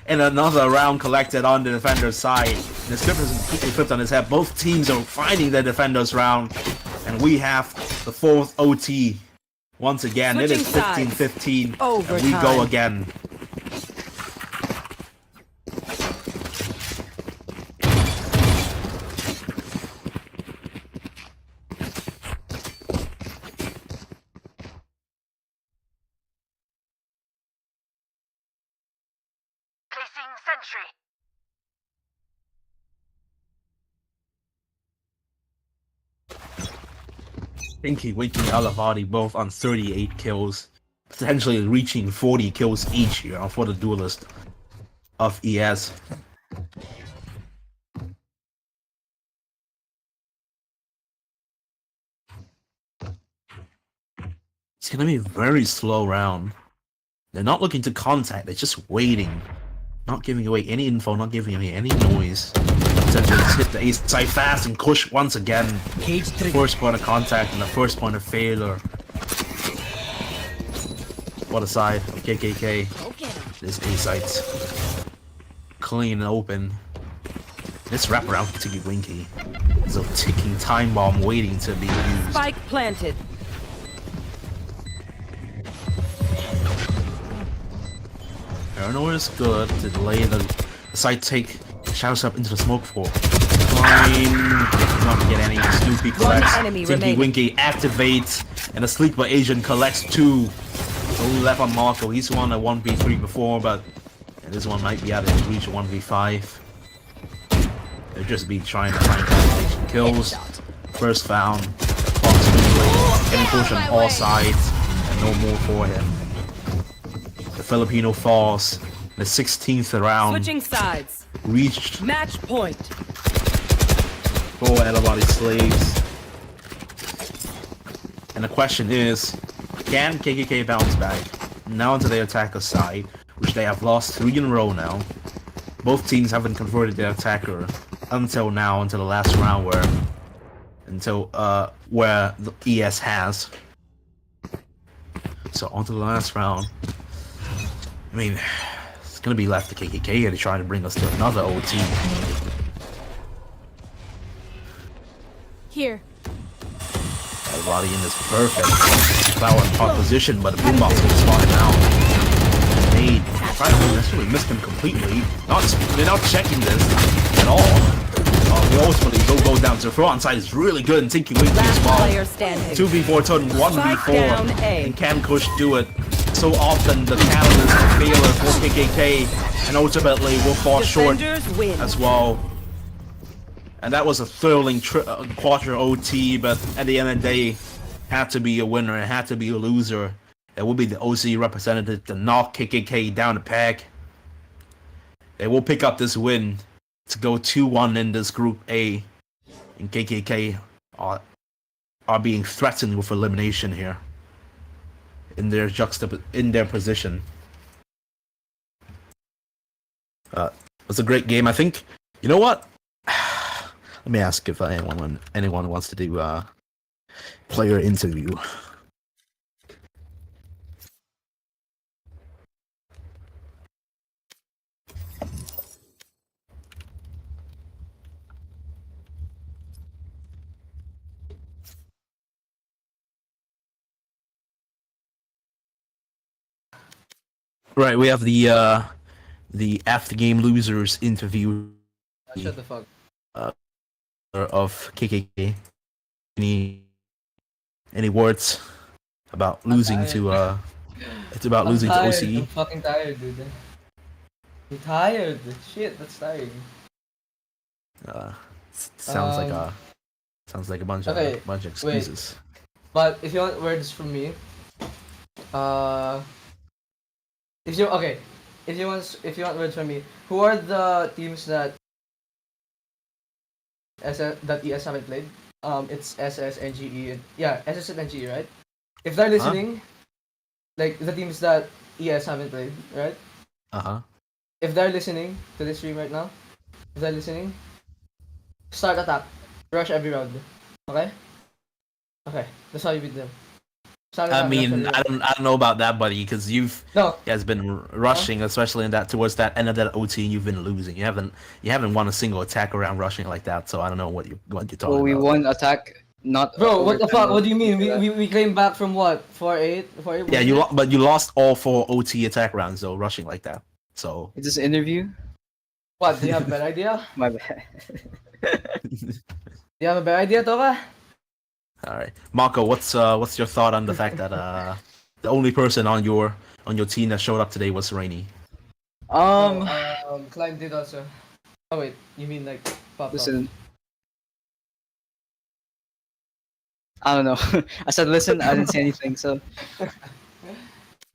And another round collected on the defender's side. The script is completely flipped on his head. Both teams are finding their defenders round. And we have the 4th OT. Once again, it is Switching 15-15. And we Overtime. go again. Placing sentry. Pinky, Winky, and Elevati both on 38 kills. Potentially reaching 40 kills each here for the duelist of ES. It's gonna be a very slow round. They're not looking to contact, they're just waiting. Not giving away any info, not giving away any noise. So just hit the A side fast and push once again. Cage trigger. First point of contact and the first point of failure. What a side of KKK. Okay. This A site. Clean and open. This wraparound Tiki Winky is a ticking time bomb waiting to be used. Spike planted. Paranoia is good to delay the side take. Shouts up into the smoke for. Fine. Not get any Snoopy collects. enemy Tinky remaining. Winky activates. And the Sleeper Asian collects 2. Only left on Marco. He's won a 1v3 before, but this one might be out of his reach, a 1v5. They'll just be trying to find combination kills. First found. Approximately getting pushed on all sides. And no more for him. The Filipino falls. The 16th round. Switching sides. Reached Match point. for Elevati slaves. And the question is, can KKK bounce back? Now into their attacker side, which they have lost 3 in a row now. Both teams haven't converted their attacker until now, until the last round where the ES has. So onto the last round. I mean, it's gonna be left to KKK here to try to bring us to another OT. Here. Elevati in this perfect flower and pot position, but the boombox will spot him out. They try to necessarily miss him completely. They're not checking this at all. They ultimately go down. So front side is really good and Tinky Winky as Last well. player standing. 2v4 turn Spike 1v4. down A. And can Kush do it? So often the catalyst and failure for KKK and ultimately will fall short Defenders win. as well. And that was a thrilling quarter OT, but at the end of the day, had to be a winner, it had to be a loser. It will be the OC representative to knock KKK down the pack. They will pick up this win to go 2-1 in this Group A. And KKK are being threatened with elimination here. In their position. It was a great game. I think, you know what? Let me ask if anyone wants to do player interview. Right, we have the after game losers interview Shut the fuck. of KKK. Any words about losing to it's about losing to I'm OCE? fucking tired, dude. I'm tired. Shit, that's tiring. Sounds like a bunch okay, of excuses. But if you want words from me, if you want words from me, who are the teams that ES haven't played? It's SS, NGE, yeah, SS and NGE, right? If they're listening, like the teams that ES haven't played, right? If they're listening to this stream right now, start attack, rush every round, okay? Okay, that's how you beat them. Start attack, I mean, rush every I round. don't know about that, buddy, because you guys been rushing, especially in that towards that end of that OT. You've been losing. You haven't won a single attack around rushing like that. So I don't know what you're talking Well, we about. won attack, not. Bro, what the overtime. fuck? What do you mean? We came back from what? 4-8? 4-8? Yeah, but you lost all 4 OT attack rounds though, rushing like that. So Is this an interview? What? Do you have a better idea? My bad. Do you have a better idea, Toka? all right, Marco, what's your thought on the fact that the only person on your team that showed up today was Rainy? Climb did also. Oh wait, you mean like pop? Listen. I don't know. I said listen. I didn't say anything. So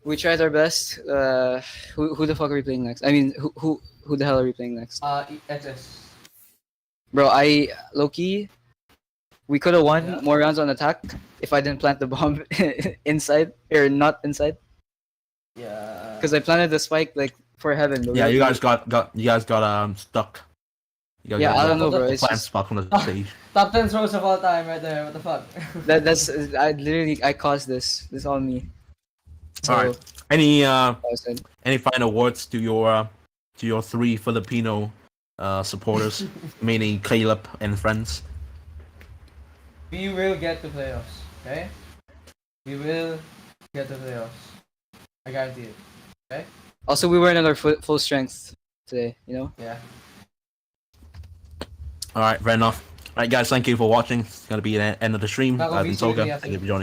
we tried our best. Who the fuck are we playing next? I mean, who the hell are we playing next? SS. Bro, I low-key We could have won Yeah. more rounds on attack if I didn't plant the bomb inside or not inside. Yeah. Because I planted the spike like for heaven. But Yeah, we- you guys got stuck. You guys Yeah, got I don't know, the bro. It's plant just, stuck on the stage. Top 10 throws of all time right there. What the fuck? that's I caused this. This all me. So, All right. Any I said, any final words to your three Filipino supporters, meaning Caleb and friends? We will get to playoffs. Okay. We will get to playoffs. I guarantee it. also, we weren't at our full strength today. You know. Yeah. All right, fair enough. All right, guys, thank you for watching. It's gonna be the end of the stream. Bago I've been busy with Toga. me Thank after. you for joining.